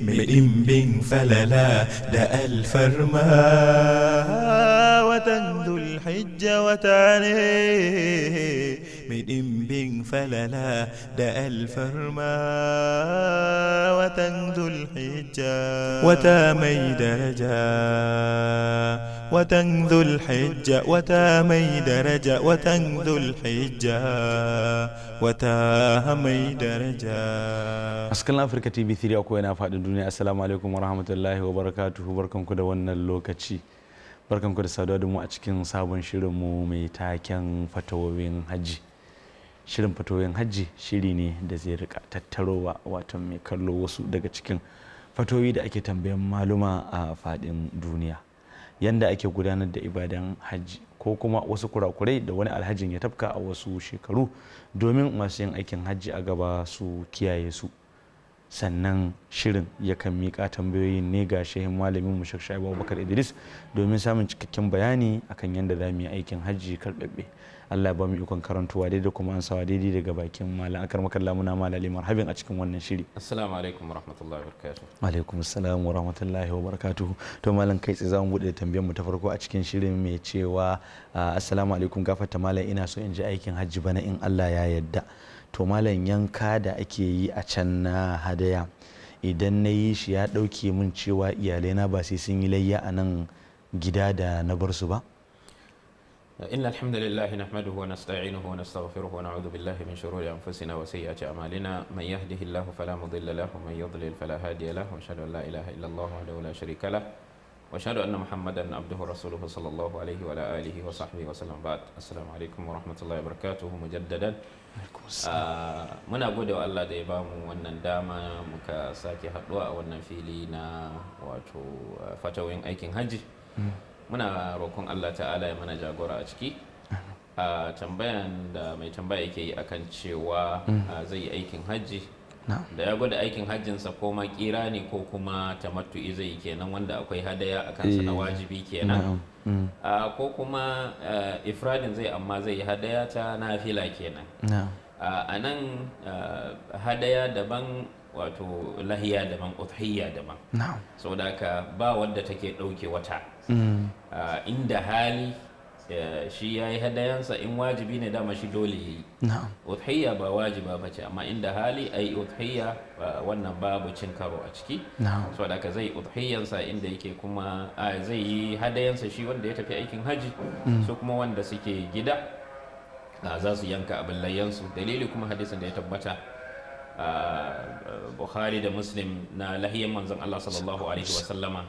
مدين فللا دا الفرما وتنذو الحجة وتاني مدين فللا دا الفرما وتنذو الحجة وتامي درجة وتنذو الحجة وتامي درجة وتنذو الحجة وتامي درجة. أسكن أفريقيا TV3 أكو هنا فاد الدنيا. السلام عليكم ورحمة الله وبركاته. بركم كده وانا اللوكاتشي. بركم كده سادة مو أشكين صابون شرمو ميتاكين فتووين حجي. Shirin fatoyin hajji shiri ne da zai rika tattarowa wato mai kallo wasu daga cikin fatoyi da ake tambayan maluma a fadin duniya yanda ake gudanar da ibadan hajji ko kuma wasu kurakurai da wani alhajin ya tafka a wasu shekaru domin masu yin aikin hajji a gaba su kiyaye su. Sannan shirin yakan miƙa tambayoyin ne ga shehin malamin mu Sheikh Shu'aibu Abubakar Idris domin samun cikakken bayani akan yanda za mu yi aikin hajji karɓaɓɓe. Allah ba mu ikon karantuwa daidai kuma an sawa daidai daga bakin malam akar makalla muna malali marhabin a cikin wannan shiri. Assalamu alaikum warahmatullahi wabarakatuh. Alaikum assalam warahmatullahi wabarakatuh. To malam kai tsaye zamu bude tambayar mu ta farko a cikin shirin mai cewa assalamu alaikum gafarta malam ina so in ji aikin hajji bana in Allah ya yarda. To malam yanka da ake yi a can na hadaya idan na yi shi ya dauke min cewa iyalaina ba sai sun yi layya a nan gida da na bar su ba. إن الحمد لله نحمده ونستعينه ونستغفره ونعوذ بالله من شرور أنفسنا وسيئات أعمالنا من يهده الله فلا مضل له ومن يضلل فلا هادي له وأشهد أن لا إله إلا الله وحده لا شريك له وأشهد أن محمدا عبده ورسوله صلى الله عليه وعلى آله وصحبه وسلم. بعد السلام عليكم ورحمة الله وبركاته مجددا. muna gode wa Allah da ya bamu wannan dama muka sake haɗuwa a wannan fili na wato fatawoyin aikin hajji. Muna roƙon Allah ta'ala ya mana jagora a ciki a tambayan da mai tambaya yake yi akan cewa zai yi aikin hajji da ya gwada aikin hajjinsa ko ma kira ne ko kuma tamattu'i zai yi kenan wanda akwai hadaya a kansa na wajibi kenan ko kuma ifradin zai amma zai yi hadaya ta nafila kenan. A nan hadaya daban wato lahiya daban udhiyya daban saboda haka ba wadda take dauke wata inda hali shi yayi hadayansa in wajibi ne dama shi dole yayi udhiyya ba wajiba bace amma inda hali ai udhiyya wannan babu cin karo a ciki saboda haka zai udhiyyansa inda yake kuma zai yi hadayansa shi wanda ya tafi aikin haji su kuma wanda suke gida za su yanka abin layyansu. Dalili kuma hadisin da ya tabbata Bukhari da Muslim na lahiyan manzon Allah sallallahu alaihi wasallama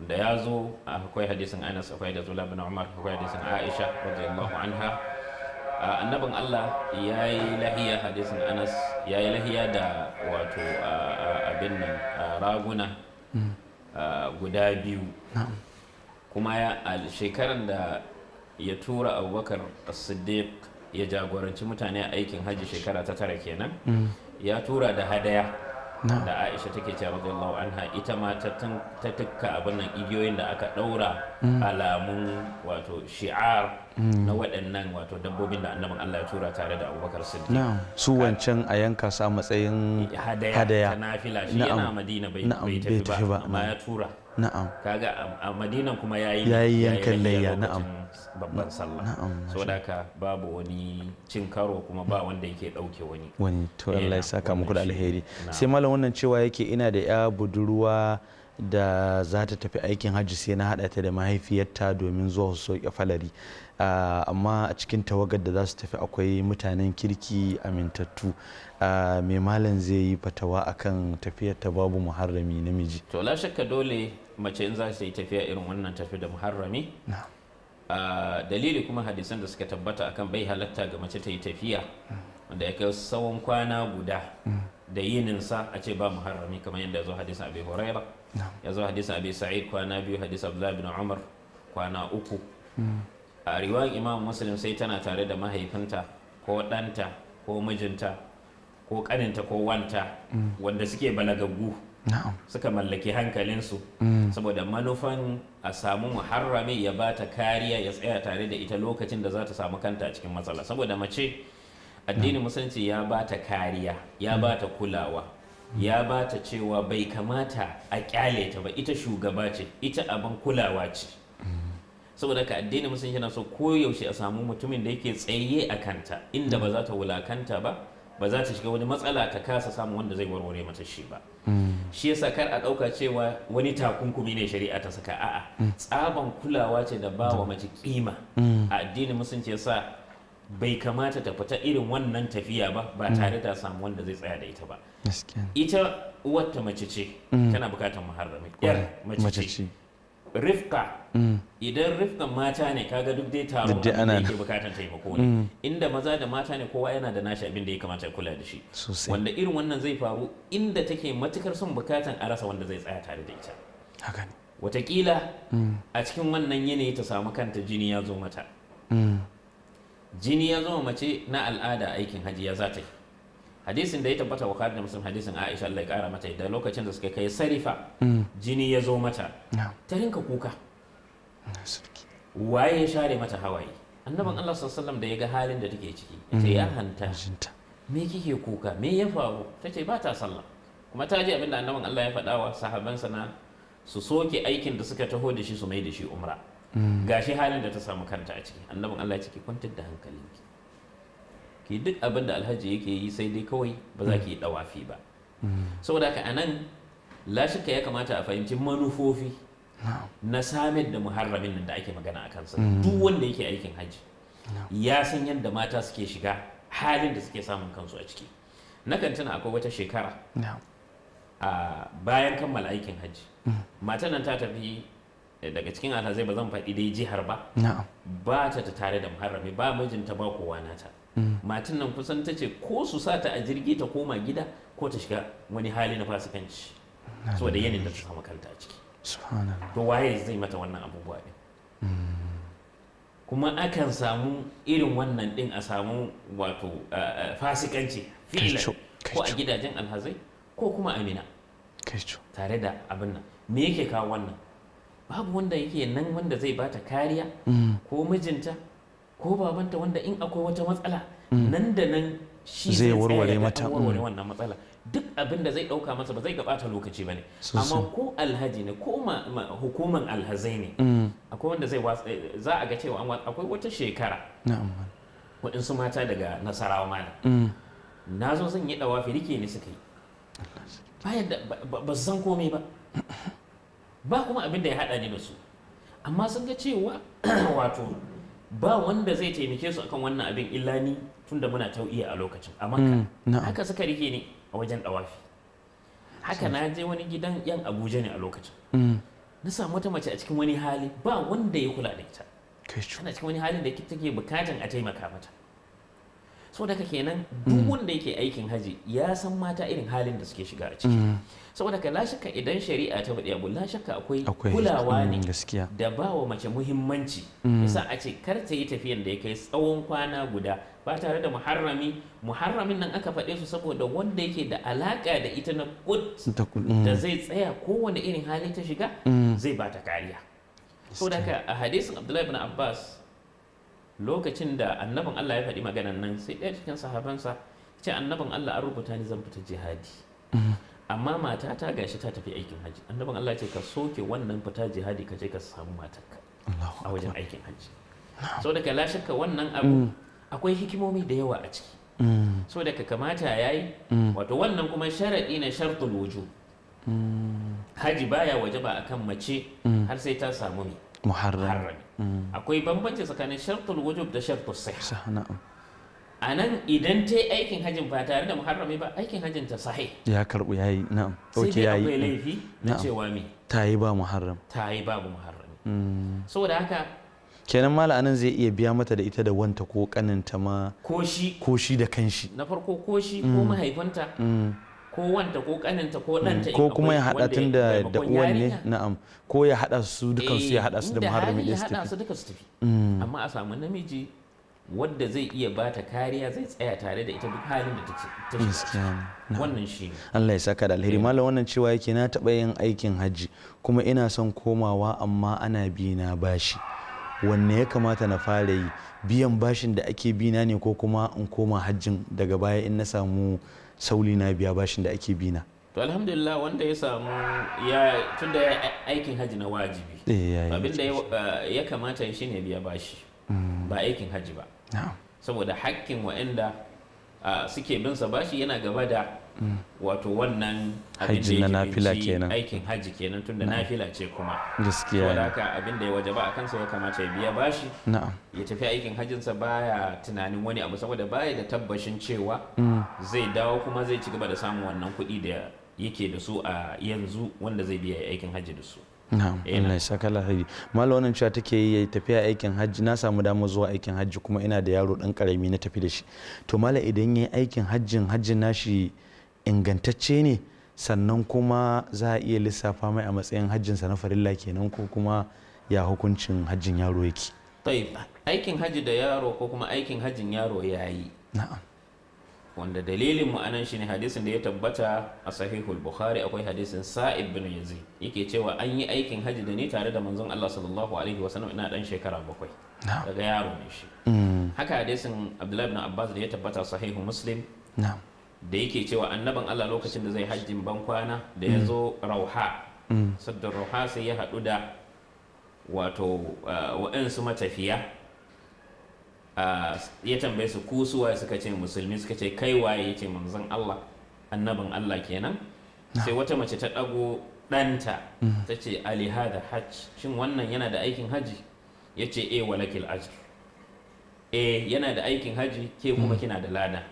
da ya zo akwai hadisin Anas akwai da Zula bin Umar akwai hadisin Aisha radiyallahu anha annabin Allah yayi lahiya hadisin Anas yayi lahiya da wato abin nan raguna guda biyu kuma shekaran da ya tura Abubakar as-Siddiq ya jagoranci mutane a aikin hajji shekara ta 9 kenan ya tura da hadaya da Aisha take cewa radiyallahu anha ita ma ta tukka abin nan igiyoyin da aka daura alamun wato shi'ar na waɗannan wato dabbobin da annabin Allah ya tura tare da Abubakar Siddiq. Su wancan a yanka sa matsayin hadaya ta nafila shi yana Madina bai tafi ba amma ya tura. Kaga a Madinan kuma yayi yankan layya babban sallah saboda haka babu wani cin karo kuma ba wanda yake dauke wani to Allah ya saka muku da alheri. Sai malam wannan cewa yake ina da ya budurwa da za ta tafi aikin hajji sai na hada ta da mahaifiyarta domin zuwa su sauke falari amma a cikin tawagar da za su tafi akwai mutanen kirki amintattu mai malam zai yi fatawa akan tafiyar ta babu muharrami namiji. To la shakka dole mace in za ta yi tafiya irin wannan tafi da muharrami dalili kuma hadisan da suka tabbata akan bai halatta ga mace ta yi tafiya wanda ya kai tsawon kwana guda da yininsa a ce ba muharrami kamar yadda ya zo hadisan Abi Huraira ya zo hadisan Abi Sa'id kwana 2 hadisan Abdullah bin Umar kwana 3 a riwayar Imam Muslim sai tana tare da mahaifinta ko ɗanta ko mijinta ko ƙaninta ko wanta wanda suke balagaggu suka mallaki hankalinsu saboda manufan a samu muharrami ya ba ta kariya ya tsaya tare da ita lokacin da za ta samu kanta a cikin matsala saboda mace addinin musulunci ya ba ta kariya ya ba ta kulawa ya ba ta cewa bai kamata a kyale ta ba, ita shugaba ce, ita abin kulawa ce. Saboda ka addinin musulunci yana so koyaushe a samu mutumin da yake tsaye a kanta, inda ba za ta wulakanta ba, ba za ta shiga wani matsala ta kasa samun wanda zai warware mata shi ba. Shi yasa kar a ɗauka cewa wani takunkumi ne shari'a ta saka, a'a tsaban kulawa ce da ba wa mace kima. A addinin musulunci yasa bai kamata ta fita irin wannan tafiya ba tare da samu wanda zai tsaya da ita ba. Ita wata mace ce tana bukatar muharrami, yar mace ce. Rifka, idan rifkan mata ne kaga duk dai taron da yake bukatar taimako ne, inda maza da mata ne kowa yana da nashi abin da ya kamata ya kula da shi, wanda irin wannan zai faru inda take matukar son bukatan a rasa wanda zai tsaya tare da ita. Watakila a cikin wannan yanayi ta samu kanta jini ya zo mata, jini ya zo mace na al'ada aikin hajji ya za ta yi. Hadisin da ya tabbata wa da Muslim, hadisin Aisha Allah ya kara mata, da lokacin da suka kai sarifa jini ya zo mata ta rinka kuka. Waye ya share mata hawaye? Annaban Allah sallallahu alaihi wasallam da ya ga halin da take ciki yace ya hanta, me kike kuka, me ya faru? Tace ba ta sallah, kuma ta ji abinda annaban Allah ya faɗa wa sahabansa na su soke aikin da suka taho da shi su mai da shi umra. Gashi halin da ta samu kanta a ciki. Annaban Allah ya ce ki kwantar da hankalinki, ki duk abin da alhaji yake yi, sai dai kawai ba za ki yi dawafi ba. Saboda haka anan la shakka ya kamata a fahimci manufofi na samar da muharramin nan da ake magana a kansa. Duk wanda yake aikin hajji ya san yadda mata suke shiga halin da suke samun kansu a ciki. Nakan tuna akwai wata shekara a bayan kammala aikin hajji, matan nan ta tafi daga cikin alhazai, ba zan faɗi dai jihar ba, ba ta tare da muharrami, ba mijinta ba kowa nata. Matan nan kusan ta ce ko su sa ta a jirgi ta koma gida ko ta shiga wani hali na fasikanci saboda yanin da ta samu kanta a ciki. To waye zai mata wannan abubuwa ɗin? Kuma akan samu irin wannan ɗin, a samu wato fasikanci filan ko a gidajen alhazai ko kuma amina tare da abin nan. Me yake kawo wannan? Babu wanda yake nan wanda zai bata kariya, ko mijinta ko babanta, wanda in akwai wata matsala nan da nan shi zai warware mata wannan matsala. Duk abin da zai dauka masa ba zai gabata lokaci bane. Amma ko alhaji ne ko hukuman alhazai ne, akwai wanda za a ga cewa akwai wata shekara waɗansu mata daga Nasarawa malam, na zo zan yi dawafi, rike ni suka yi, bayan da ba su san komai ba kuma abin da ya haɗa ni da su, amma sun ga cewa wato ba wanda zai taimake su akan wannan abin illa ni, tunda muna tau'iya a lokacin a Makka. Haka suka rike ni a wajen dawafi. Haka na je wani gidan yan Abuja ne a lokacin, na samu wata mace a cikin wani hali, ba wanda ya kula da ita, tana cikin wani halin da take bukatan a taimaka mata. So daga kenan duk wanda yake aikin haji ya san mata irin halin da suke shiga a ciki. Saboda ka la shakka idan shari'a ta faɗi abu, la shakka akwai kulawa ne da ba wa mace muhimmanci. Yasa a ce kar ta yi tafiyan da ya kai tsawon kwana guda ba tare da muharramin nan aka faɗe su saboda wanda yake da alaka da ita na da zai tsaya kowane irin hali ta shiga zai ba ta kariya. Saboda ka a hadisin Abdullahi ibn Abbas, lokacin da annabin Allah ya faɗi maganan nan, sai ɗaya cikin sahabansa ce, annabin Allah an rubuta ni zan fita jihadi, amma matata gashi ta tafi aikin haji. Annabin Allah ce ka soke wannan fita jihadi ka je ka samu matarka a wajen aikin haji. So daga la shakka wannan abu akwai hikimomi da yawa a ciki. So daga kamata yayi wato wannan kuma sharadi na shartul wujub. Haji baya wajaba akan mace har sai ta samu muharrami. Akwai bambanci tsakanin shartul wujub da shartul sihha. A nan idan ta yi aikin hajjin ba tare da muharrami ba, aikin hajjin ta sahih ya karbu, yayi na'am, sai dai akwai laifi na cewa me ta yi ba muharram, ta yi babu muharrami. Saboda haka kenan mala anan zai iya biya mata da ita da wanta ko kaninta ma, ko shi da kanshi, na farko ko shi ko mahaifanta ko wanta ko kaninta ko ɗanta, ko kuma ya haɗa tun da uwan ne, na'am, ko ya haɗa su dukansu, ya haɗa su da muharrami ɗin su tafi. Amma a samu namiji wadda zai iya bata kariya, zai tsaya tare da ita duk halin da ta shiga. Wannan shi ne. Allah ya saka da alheri. Malam wannan cewa yake na taɓa yin aikin hajji kuma ina son komawa amma ana bi na bashi. Wanne ya kamata na fara yi? Biyan bashin da ake bina ne ko kuma in koma hajjin daga baya in na samu sauli na biya bashin da ake bina? to alhamdulillah wanda ya samu tunda ya aikin haji na wajibi abinda ya kamata shi ne biya bashi ba aikin haji ba saboda hakkin wa'anda suke bin sa bashi yana gaba da wato wannan hajji na nafila kenan, aikin haji kenan tunda nafila ce kuma gaskiya saboda haka abinda ya wajaba a kansa ya kamata ya biya bashi ya tafi aikin hajjinsa baya tunanin wani abu saboda baya da tabbashin cewa zai dawo kuma zai ci gaba da samun wannan kuɗi da yake da su a yanzu wanda zai biya aikin hajji da su. Allah ya saka lahari. Malam wannan cewa take yi tafiya aikin hajji, na samu damar zuwa aikin hajji kuma ina da yaro dan karami na tafi da shi. To malam idan yayi aikin hajjin nashi ingantacce ne sannan kuma za a iya lissafa mai a matsayin hajjinsa na farilla kenan ko kuma ya hukuncin hajjin yaro yake? Aikin hajji da yaro ko kuma aikin hajjin yaro yayi. Na'am. Wanda dalilin mu anan shine hadisin da ya tabbata a sahihul bukhari, akwai hadisin sa'id bin yazid yake cewa an yi aikin haji da ni tare da manzon Allah sallallahu alaihi wasallam ina dan shekara 7 daga yaro ne shi. Haka hadisin abdullahi bin abbas da ya tabbata sahihu muslim da yake cewa annaban Allah lokacin da zai hajjin ban kwana da ya zo rauha saddar rauha sai ya haɗu da wato wa'ansu matafiya. Ya tambaye su ku suwaye, suka ce musulmi, suka ce kai waye, yace manzon Allah annabin Allah kenan. Sai wata mace ta dago danta ta ce ali hada hajj, shin wannan yana da aikin haji? Yace walakil ajr, yana da aikin haji, ke kuma kina da lada.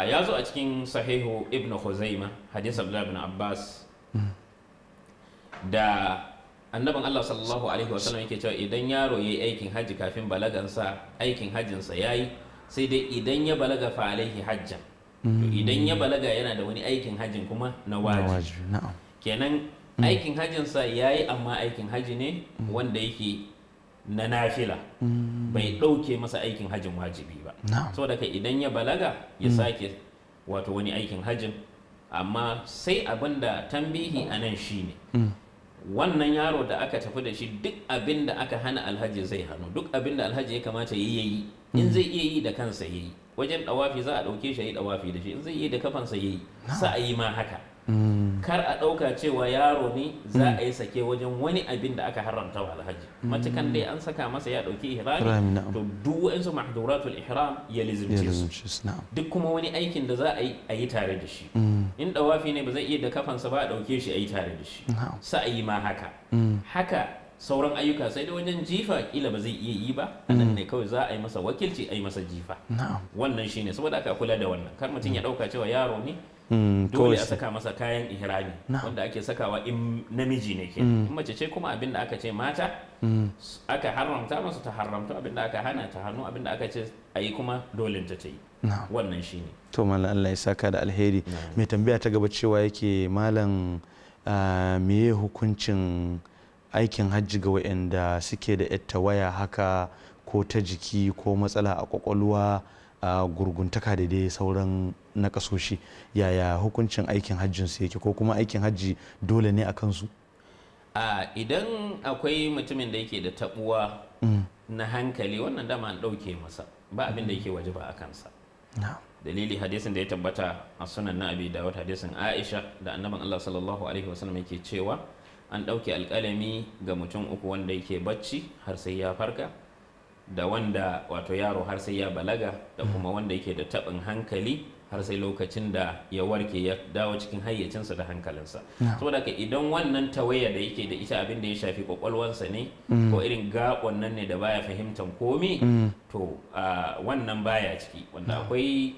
Ya zo a cikin sahihu ibn Khuzaimah hadith Abdullah ibn Abbas da annabin Allah sallallahu alaihi wasallam yake cewa idan yaro yayi aikin haji kafin balagansa aikin hajjinsa yayi, sai dai idan ya balaga fa alaihi hajjan. To idan ya balaga yana da wani aikin hajjin kuma na wajibi. Kenan aikin hajjinsa yayi amma aikin haji ne wanda yake na nafila, bai dauke masa aikin hajjin wajibi ba. Saboda kai idan ya balaga ya sake wato wani aikin hajjin, amma sai abinda tambihi anan shine wannan yaro da aka tafi da shi duk abin da aka hana alhaji zai hannu, duk abin da alhaji ya kamata yi in zai iya yi da kansa yayi. Wajen dawafi za a dauke shi yi dawafi da shi, in zai yi da kafansa yayi, sa'ayi ma haka. Kar a dauka cewa yaro ne za a yi sake wajen wani abin da aka haramta wa alhaji. Matukan dai an saka masa ya dauki ihrami, to duk wa'ansu mahduratul ihram ya lizimce su. Duk kuma wani aikin da za a yi tare da shi. In dawafi ne ba zai iya da kafansa ba a dauke shi a yi tare da shi. Sa'ayi ma haka. Haka sauran ayyuka, sai da wajen jifa kila ba zai iya yi ba, anan ne kawai za a yi masa wakilci a yi masa jifa. Wannan shine saboda aka kula da wannan, kar mutum ya dauka cewa yaro ne dole a saka masa kayan ihrami wanda ake sakawa in namiji ne ke. In mace ce kuma abin da aka ce mata aka haramta masa ta haramta, abin da aka hana ta hannu, abin da aka ce a yi kuma dole ta yi. Wannan shine. To malam Allah ya saka da alheri. Mai tambaya ta gaba cewa yake malam meye hukuncin aikin hajji ga waɗanda suke da yatta waya haka ko ta jiki ko matsala a kwakwalwa, gurguntaka da dai sauran nakasoshi, yaya hukuncin aikin hajjin su yake, ko kuma aikin hajji dole ne a kansu? Idan akwai mutumin da yake da tabuwa na hankali, wannan dama an ɗauke masa, ba abin da yake wajaba a kansa. Dalili hadisin da ya tabbata a sunan na Abi Dawud, hadisin Aisha da annabin Allah sallallahu alaihi wasallam yake cewa an ɗauke alƙalami ga mutum uku, wanda yake bacci har sai ya farka, da wanda wato yaro har sai ya balaga, da kuma wanda yake da taɓin hankali har sai lokacin da ya warke ya dawo cikin hayyacinsa da hankalinsa. Saboda ka idan wannan tawaya da yake da ita abin da ya shafi kwakwalwansa ne, ko irin gaɓon nan ne da baya fahimtar komi, to wannan baya ciki. Wanda akwai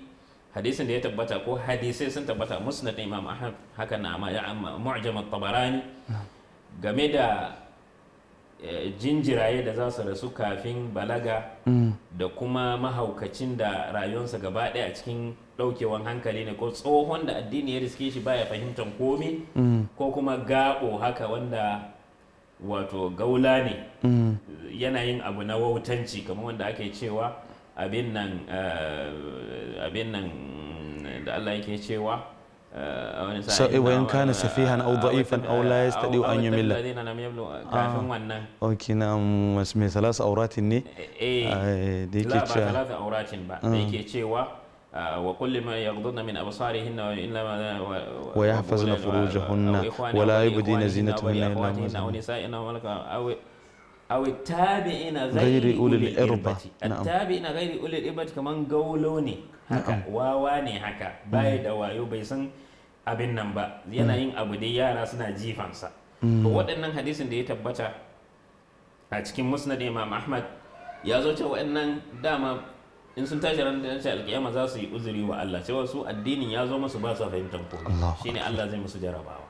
hadisin da ya tabbata ko hadisai sun tabbata musnad Imam Ahmad, haka na Mu'jam at-Tabarani, game da jinjiraye da za su rasu kafin balaga, da kuma mahaukacin da rayuwarsa gaba ɗaya a cikin ɗaukewan hankali ne, ko tsohon da addini ya riske shi baya fahimtar komi, ko kuma gaɓo haka wanda wato gaula ne, yana yin abu na wautanci, kamar wanda ake cewa abin nan da Allah yake cewa وإن كان سفيها أو ضعيفا أو لا يستطيع أن يمل. أوكي نعم اسمه ثلاث أورات ني. لا ثلاث أورات با. يكي cewa وقل لما يغضضن من أبصارهن ويحفظن فروجهن ولا يبدين زينتهن إلا أو نسائهن أو التابعين غير أولي الإربة. التابعين غير أولي الإربة كمان قولوني haka wawa ne haka bai da wayo bai san abin nan ba yana yin abu da yara suna jifansa. To waɗannan hadisin da ya tabbata a cikin musnad Imam Ahmad ya zo cewa waɗannan dama in sun tashi ran da alƙiyama za su yi uzuri wa Allah cewa su addinin ya zo musu ba su fahimtar komai shine Allah zai musu jarabawa.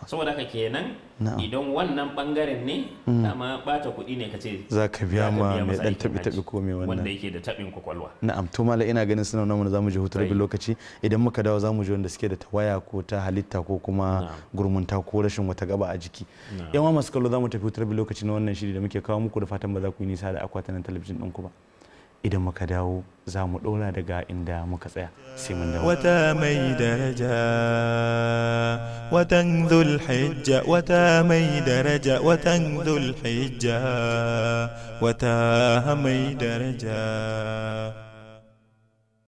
Saboda haka kenan idan wannan bangaren ne dama bata kuɗi ne kace za ka biya ma mai dan tabi ko mai wannan wanda yake da tabin kwakwalwa. Na'am to mala ina ganin suna nan zamu je hutar bin lokaci idan muka dawo zamu je wanda suke da tawaya ko ta halitta ko kuma gurmunta ko rashin wata gaba a jiki. Yan wa masu kallo zamu tafi hutar bin lokaci na wannan shiri da muke kawo muku da fatan ba za ku yi nisa da akwatunan talabijin ɗinku ba. idan muka dawo za mu ɗora daga inda muka tsaya sai mun dawo. wata mai daraja watan dhulhijja wata mai daraja watan dhulhijja wata mai daraja